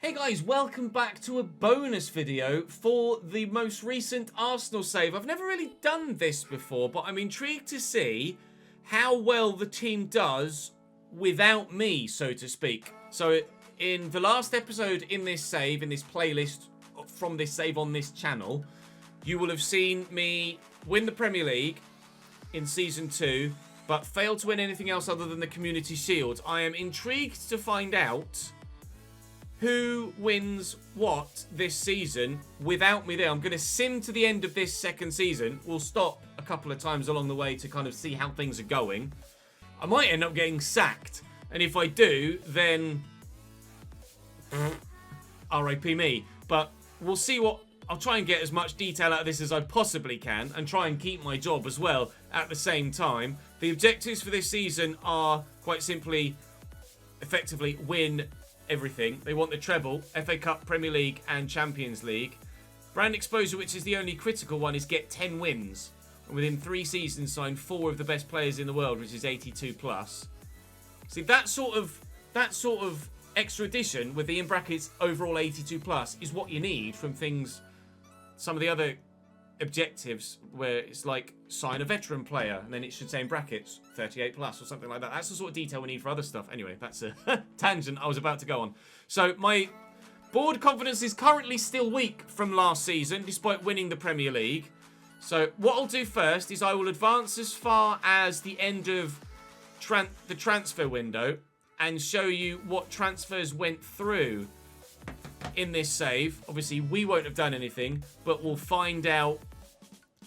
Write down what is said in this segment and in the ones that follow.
Hey guys, welcome back to a bonus video for the most recent Arsenal save. I've never really done this before, but I'm intrigued to see how well the team does without me, so to speak. So in the last episode in this save, in this playlist from this save on this channel, you will have seen me win the Premier League in Season 2, but fail to win anything else other than the Community Shield. I am intrigued to find out who wins what this season without me there. I'm going to sim to the end of this second season. We'll stop a couple of times along the way to kind of see how things are going. I might end up getting sacked. And if I do, then RIP me. But we'll see what... I'll try and get as much detail out of this as I possibly can and try and keep my job as well at the same time. The objectives for this season are quite simply, effectively, win everything. They want the treble, FA Cup, Premier League and Champions League. Brand exposure, which is the only critical one, is get 10 wins. And within 3 seasons sign 4 of the best players in the world, which is 82 plus. See, that sort of extra addition with the in brackets overall 82 plus is what you need from things, some of the other objectives where it's like sign a veteran player and then it should say in brackets 38 plus or something like that. That's the sort of detail we need for other stuff. Anyway, that's a tangent I was about to go on. So my board confidence is currently still weak from last season despite winning the Premier League. So what I'll do first is I will advance as far as the end of the transfer window and show you what transfers went through in this save. Obviously we won't have done anything, but we'll find out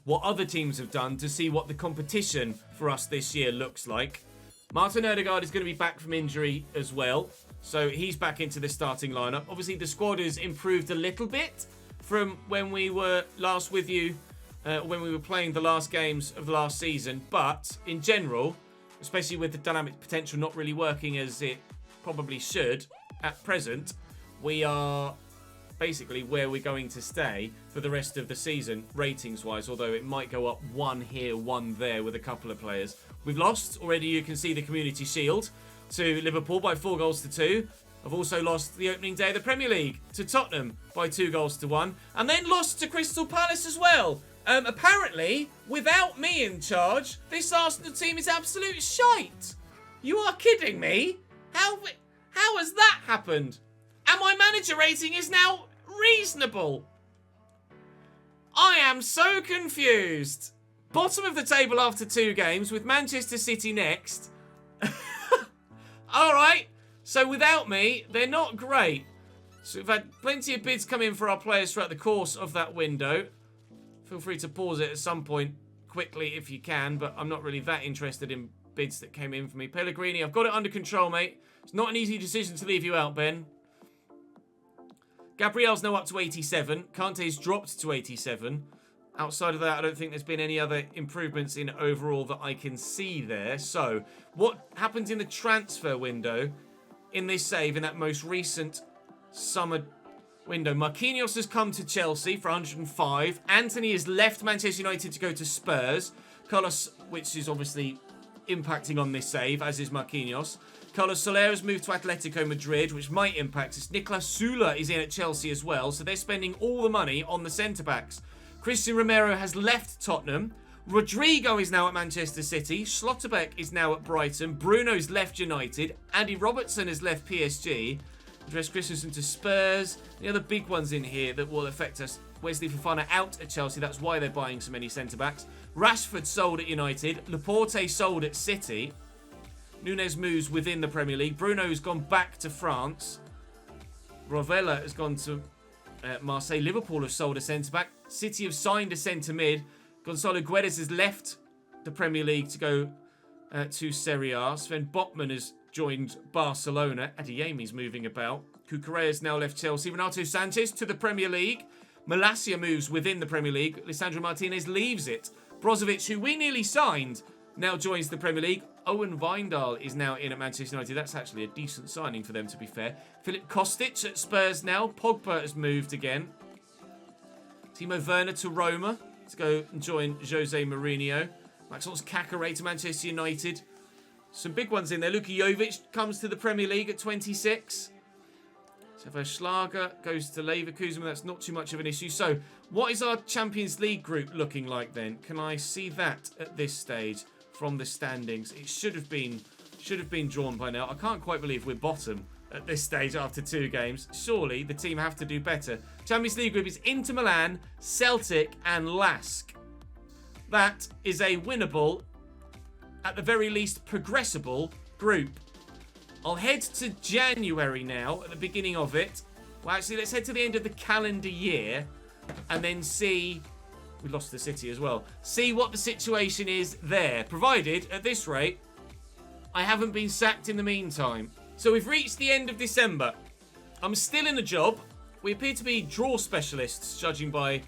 what other teams have done to see what the competition for us this year looks like. Martin Odegaard is going to be back from injury as well, so he's back into the starting lineup. Obviously, the squad has improved a little bit from when we were last with you, when we were playing the last games of the last season, but in general, especially with the dynamic potential not really working as it probably should at present, we are basically where we're going to stay for the rest of the season, ratings-wise, although it might go up 1 here, 1 there with a couple of players. We've lost already, you can see the Community Shield to Liverpool by 4 goals to 2. I've also lost the opening day of the Premier League to Tottenham by 2 goals to 1, and then lost to Crystal Palace as well. Apparently, without me in charge, this Arsenal team is absolute shite. You are kidding me? How has that happened? And my manager rating is now reasonable. I am so confused. Bottom of the table after 2 games with Manchester City next. Alright, so without me, they're not great. So we've had plenty of bids come in for our players throughout the course of that window. Feel free to pause it at some point quickly if you can, but I'm not really that interested in bids that came in for me. Pellegrini, I've got it under control, mate. It's not an easy decision to leave you out, Ben. Gabriel's now up to 87. Kante's dropped to 87. Outside of that, I don't think there's been any other improvements in overall that I can see there. So, what happened in the transfer window in this save, in that most recent summer window? Marquinhos has come to Chelsea for 105. Anthony has left Manchester United to go to Spurs. Carlos, which is obviously impacting on this save, as is Marquinhos. Carlos Soler has moved to Atletico Madrid, which might impact us. Niklas Süle is in at Chelsea as well, so they're spending all the money on the centre-backs. Christian Romero has left Tottenham. Rodrigo is now at Manchester City. Schlotterbeck is now at Brighton. Bruno's left United. Andy Robertson has left PSG. Andreas Christensen to Spurs. The other big ones in here that will affect us. Wesley Fofana out at Chelsea. That's why they're buying so many centre-backs. Rashford sold at United. Laporte sold at City. Nunes moves within the Premier League. Bruno's gone back to France. Rovella has gone to Marseille. Liverpool have sold a centre-back. City have signed a centre-mid. Gonzalo Guedes has left the Premier League to go to Serie A. Sven Botman has joined Barcelona. Adeyemi's moving about. Cucurella's now left Chelsea. Renato Sanchez to the Premier League. Malacia moves within the Premier League. Lisandro Martinez leaves it. Brozovic, who we nearly signed, now joins the Premier League. Owen Wijndal is now in at Manchester United. That's actually a decent signing for them, to be fair. Filip Kostic at Spurs now. Pogba has moved again. Timo Werner to Roma to go and join Jose Mourinho. Maxence Kakare to Manchester United. Some big ones in there. Luka Jovic comes to the Premier League at 26. So if Schlager goes to Leverkusen, that's not too much of an issue. So what is our Champions League group looking like then? Can I see that at this stage from the standings? It should have been drawn by now. I can't quite believe we're bottom at this stage after 2 games. Surely the team have to do better. Champions League group is Inter Milan, Celtic and Lask. That is a winnable, at the very least progressible group. I'll head to January now, at the beginning of it. Well, actually, let's head to the end of the calendar year and then see... We lost the City as well. See what the situation is there, provided, at this rate, I haven't been sacked in the meantime. So we've reached the end of December. I'm still in a job. We appear to be draw specialists, judging by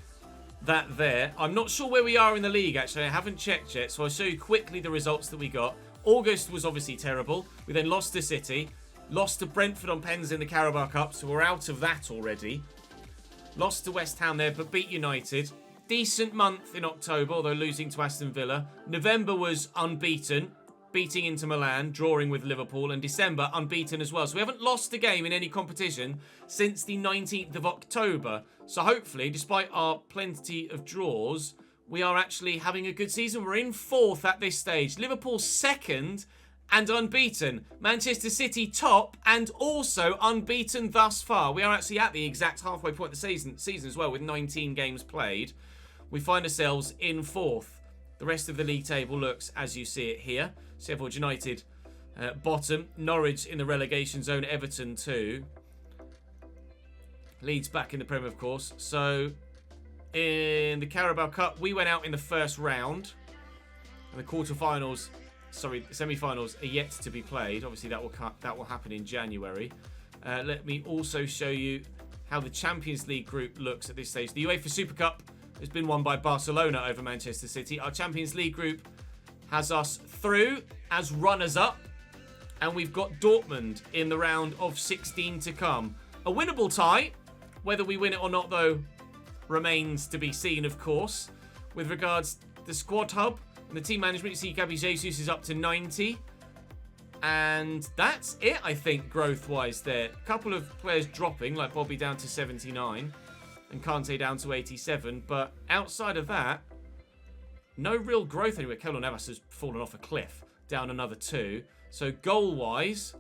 that there. I'm not sure where we are in the league, actually. I haven't checked yet, so I'll show you quickly the results that we got. August was obviously terrible. We then lost to City. Lost to Brentford on pens in the Carabao Cup, so we're out of that already. Lost to West Ham there, but beat United. Decent month in October, although losing to Aston Villa. November was unbeaten, beating Inter Milan, drawing with Liverpool. And December, unbeaten as well. So we haven't lost a game in any competition since the 19th of October. So hopefully, despite our plenty of draws, we are actually having a good season. We're in 4th at this stage. Liverpool 2nd and unbeaten. Manchester City top and also unbeaten thus far. We are actually at the exact halfway point of the season as well, with 19 games played. We find ourselves in 4th. The rest of the league table looks as you see it here. Sheffield United bottom. Norwich in the relegation zone. Everton 2. Leeds back in the Premier, of course. So in the Carabao Cup, we went out in the first round. And the semi-finals are yet to be played. Obviously, that will happen in January. Let me also show you how the Champions League group looks at this stage. The UEFA Super Cup has been won by Barcelona over Manchester City. Our Champions League group has us through as runners-up. And we've got Dortmund in the round of 16 to come. A winnable tie. Whether we win it or not, though, remains to be seen, of course. With regards to the squad hub and the team management, you see Gabi Jesus is up to 90. And that's it, I think, growth-wise there. A couple of players dropping, like Bobby down to 79 and Kante down to 87. But outside of that, no real growth anywhere. Keylor Navas has fallen off a cliff, down another 2. So goal-wise,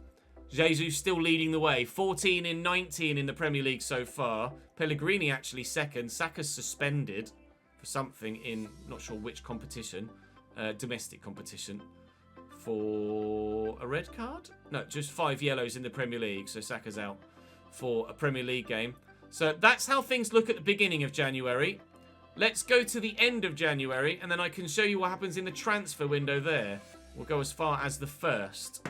Jesus still leading the way. 14 in 19 in the Premier League so far. Pellegrini actually 2nd. Saka's suspended for something in, not sure which competition. Domestic competition. For a red card? No, just 5 yellows in the Premier League. So Saka's out for a Premier League game. So that's how things look at the beginning of January. Let's go to the end of January, and then I can show you what happens in the transfer window there. We'll go as far as the 1st.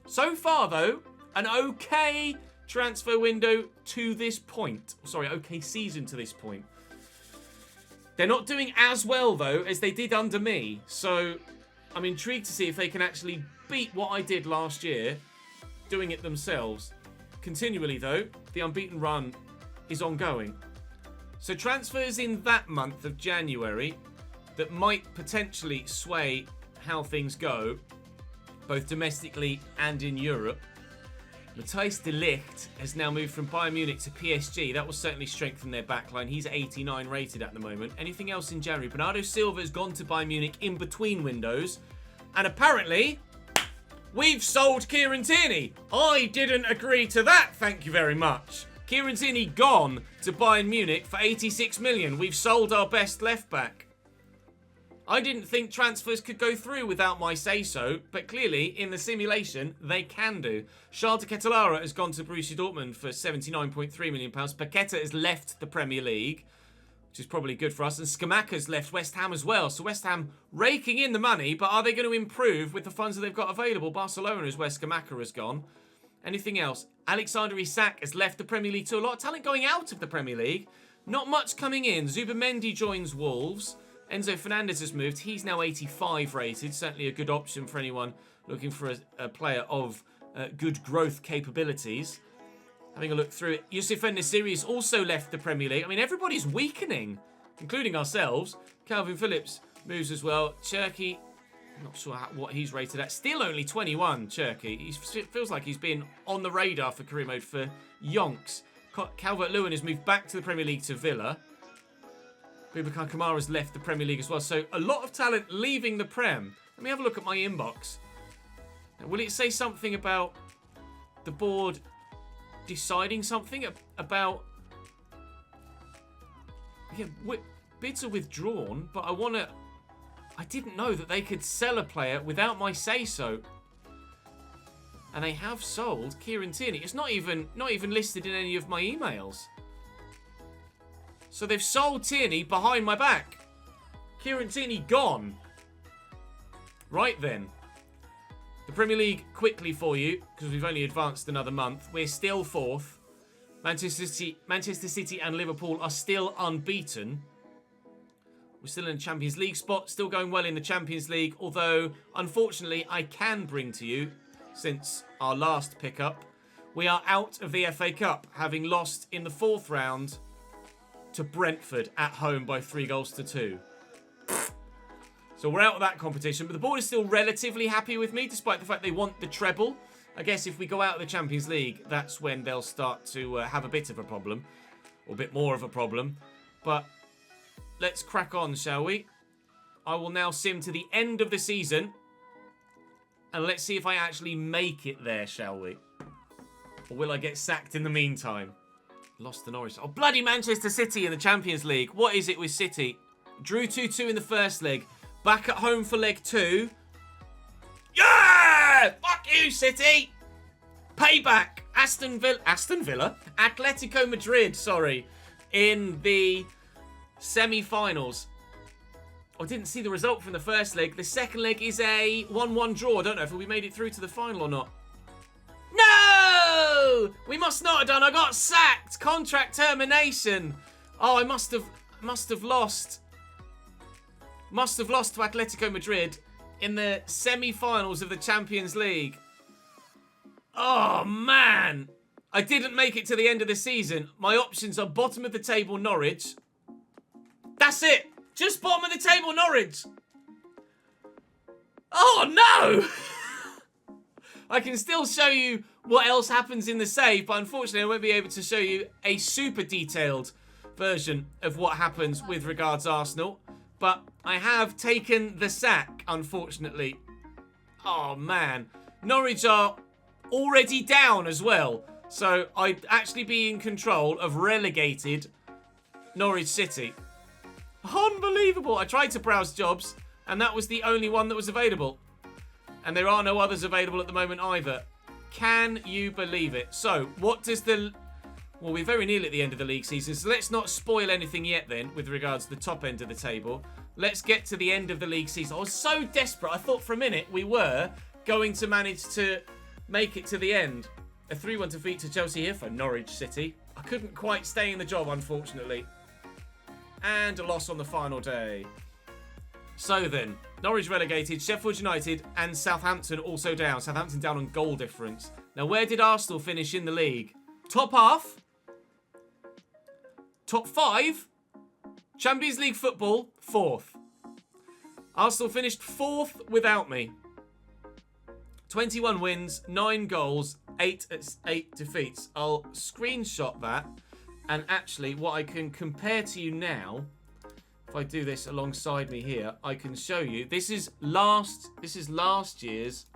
So far, though, an okay transfer window to this point. Sorry, okay season to this point. They're not doing as well, though, as they did under me. So I'm intrigued to see if they can actually beat what I did last year, doing it themselves. Continually, though, the unbeaten run is ongoing. So transfers in that month of January that might potentially sway how things go, both domestically and in Europe. Matthijs de Ligt has now moved from Bayern Munich to PSG. That will certainly strengthen their backline. He's 89 rated at the moment. Anything else in January? Bernardo Silva has gone to Bayern Munich in between windows. And apparently, we've sold Kieran Tierney. I didn't agree to that, thank you very much. Kieran Tierney gone to Bayern Munich for 86 million. We've sold our best left-back. I didn't think transfers could go through without my say-so, but clearly, in the simulation, they can do. Charles de Ketelaere has gone to Borussia Dortmund for £79.3 million. Paqueta has left the Premier League, which is probably good for us. And Scamacca's left West Ham as well. So West Ham raking in the money, but are they going to improve with the funds that they've got available? Barcelona is where Scamacca has gone. Anything else? Alexander Isak has left the Premier League too. A lot of talent going out of the Premier League. Not much coming in. Zubamendi joins Wolves. Enzo Fernandez has moved. He's now 85 rated. Certainly a good option for anyone looking for a player of good growth capabilities. Having a look through it. Youssef En-Nesyri has also left the Premier League. I mean, everybody's weakening, including ourselves. Calvin Phillips moves as well. Cherki Not sure what he's rated at. Still only 21, Cherky. He feels like he's been on the radar for career mode for yonks. Calvert-Lewin has moved back to the Premier League to Villa. Boubacar Kamara's left the Premier League as well. So a lot of talent leaving the Prem. Let me have a look at my inbox. Now, will it say something about the board deciding something about... Yeah, bids are withdrawn, but I didn't know that they could sell a player without my say-so. And they have sold Kieran Tierney. It's not even listed in any of my emails. So they've sold Tierney behind my back. Kieran Tierney gone. Right then. The Premier League quickly for you, because we've only advanced another month. We're still 4th. Manchester City and Liverpool are still unbeaten. We're still in the Champions League spot, still going well in the Champions League, although, unfortunately, I can bring to you, since our last pickup, we are out of the FA Cup, having lost in the 4th round to Brentford at home by 3-2. So we're out of that competition, but the board is still relatively happy with me, despite the fact they want the treble. I guess if we go out of the Champions League, that's when they'll start to have a bit of a problem, or a bit more of a problem, but... Let's crack on, shall we? I will now sim to the end of the season. And let's see if I actually make it there, shall we? Or will I get sacked in the meantime? Lost to Norwich. Oh, bloody Manchester City in the Champions League. What is it with City? Drew 2-2 in the first leg. Back at home for leg 2. Yeah! Fuck you, City! Payback. Aston Villa? Atletico Madrid, sorry. In the... semi-finals. I didn't see the result from the first leg. The second leg is a 1-1 draw. I don't know if we made it through to the final or not. No! We must not have done. I got sacked. Contract termination. Oh, I must have lost. Must have lost to Atletico Madrid in the semi-finals of the Champions League. Oh, man. I didn't make it to the end of the season. My options are bottom of the table Norwich. That's it. Just bottom of the table, Norwich. Oh, no. I can still show you what else happens in the save, but unfortunately I won't be able to show you a super detailed version of what happens with regards Arsenal. But I have taken the sack, unfortunately. Oh, man. Norwich are already down as well. So I'd actually be in control of relegated Norwich City. Unbelievable. I tried to browse jobs, and that was the only one that was available. And there are no others available at the moment either. Can you believe it? So, what does the... Well, we're very nearly at the end of the league season, so let's not spoil anything yet then, with regards to the top end of the table. Let's get to the end of the league season. I was so desperate. I thought for a minute we were going to manage to make it to the end. A 3-1 defeat to Chelsea here for Norwich City. I couldn't quite stay in the job, unfortunately. And a loss on the final day. So then, Norwich relegated, Sheffield United and Southampton also down. Southampton down on goal difference. Now, where did Arsenal finish in the league? Top half? Top 5? Champions League football, 4th. Arsenal finished 4th without me. 21 wins, 9 goals, 8 defeats. I'll screenshot that. And actually, what I can compare to you now, if I do this alongside me here, I can show you. This is last year's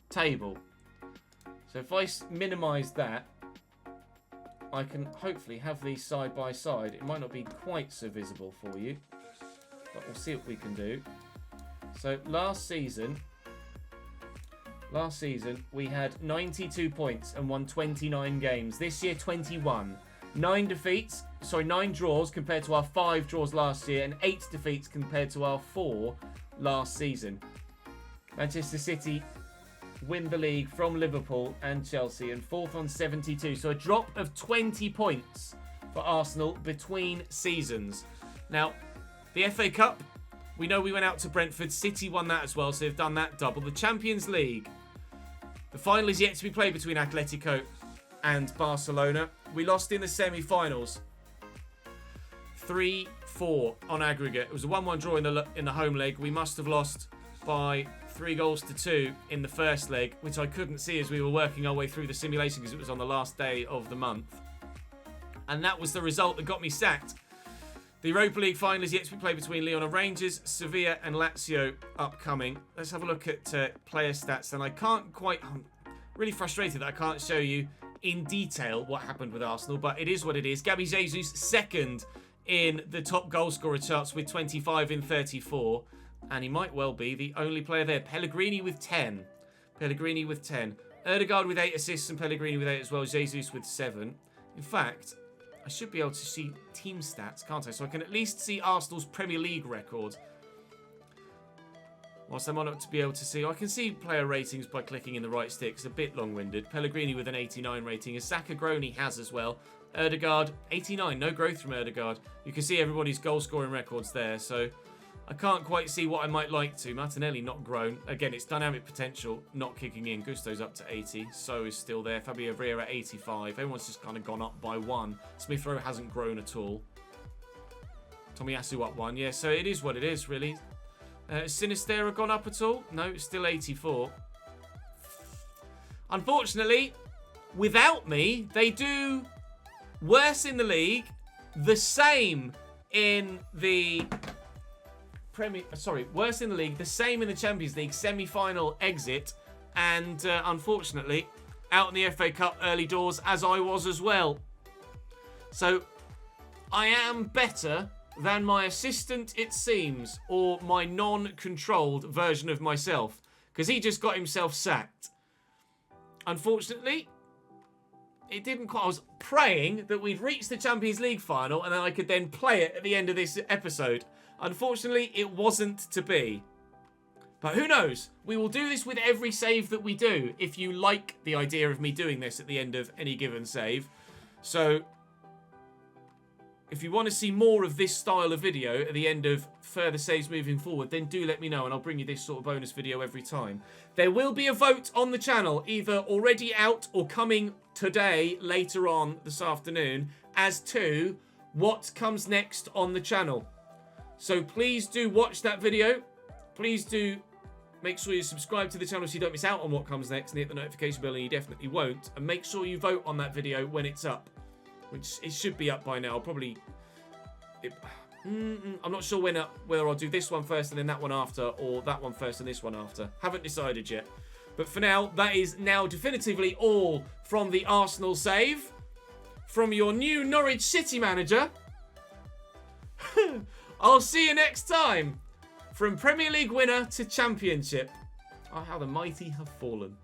table. So if I minimise that, I can hopefully have these side by side. It might not be quite so visible for you, but we'll see what we can do. So last season we had 92 points and won 29 games. This year, 21. 9 draws compared to our 5 draws last year, and 8 defeats compared to our 4 last season. Manchester City win the league from Liverpool and Chelsea, and 4th on 72. So a drop of 20 points for Arsenal between seasons. Now, the FA Cup, we know we went out to Brentford. City won that as well, so they've done that double. The Champions League, the final is yet to be played between Atletico and Barcelona. We lost in the semi-finals. 3-4 on aggregate. It was a 1-1 draw in the home leg. We must have lost by 3-2 in the first leg, which I couldn't see as we were working our way through the simulation because it was on the last day of the month. And that was the result that got me sacked. The Europa League final is yet to be played between Lyon and Rangers, Sevilla and Lazio upcoming. Let's have a look at player stats. And I'm really frustrated that I can't show you in detail what happened with Arsenal, but it is what it is. Gabby Jesus, second in the top goal scorer charts with 25 in 34. And he might well be the only player there. Pellegrini with 10. Ødegaard with 8 assists and Pellegrini with 8 as well. Jesus with 7. In fact, I should be able to see team stats, can't I? So I can at least see Arsenal's Premier League record. Whilst I'm on it to be able to see, I can see player ratings by clicking in the right stick. It's a bit long-winded. Pellegrini with an 89 rating. As Saka grown, he has as well. Ødegaard, 89. No growth from Ødegaard. You can see everybody's goal-scoring records there. So I can't quite see what I might like to. Martinelli not grown. Again, it's dynamic potential not kicking in. Gusto's up to 80. So is still there. Fabio Vieira 85. Everyone's just kind of gone up by 1. Smith Rowe hasn't grown at all. Tomiyasu up 1. Yeah, so it is what it is, really. Sinistera gone up at all? No, it's still 84. Unfortunately, without me, they do worse in the league, the same in the worse in the league, the same in the Champions League semi-final exit, and unfortunately, out in the FA Cup early doors, as I was as well. So, I am better than my assistant, it seems, or my non-controlled version of myself, because he just got himself sacked. Unfortunately, it didn't quite. I was praying that we'd reach the Champions League final and then I could then play it at the end of this episode. Unfortunately, it wasn't to be. But who knows? We will do this with every save that we do, if you like the idea of me doing this at the end of any given save. So, if you want to see more of this style of video at the end of further saves moving forward, then do let me know and I'll bring you this sort of bonus video every time. There will be a vote on the channel, either already out or coming today, later on this afternoon, as to what comes next on the channel. So please do watch that video. Please do make sure you subscribe to the channel so you don't miss out on what comes next and hit the notification bell, and you definitely won't. And make sure you vote on that video when it's up. Which it should be up by now. I'm not sure whether I'll do this one first and then that one after, or that one first and this one after. Haven't decided yet. But for now, that is now definitively all from the Arsenal save. From your new Norwich City manager. I'll see you next time. From Premier League winner to Championship. Oh, how the mighty have fallen.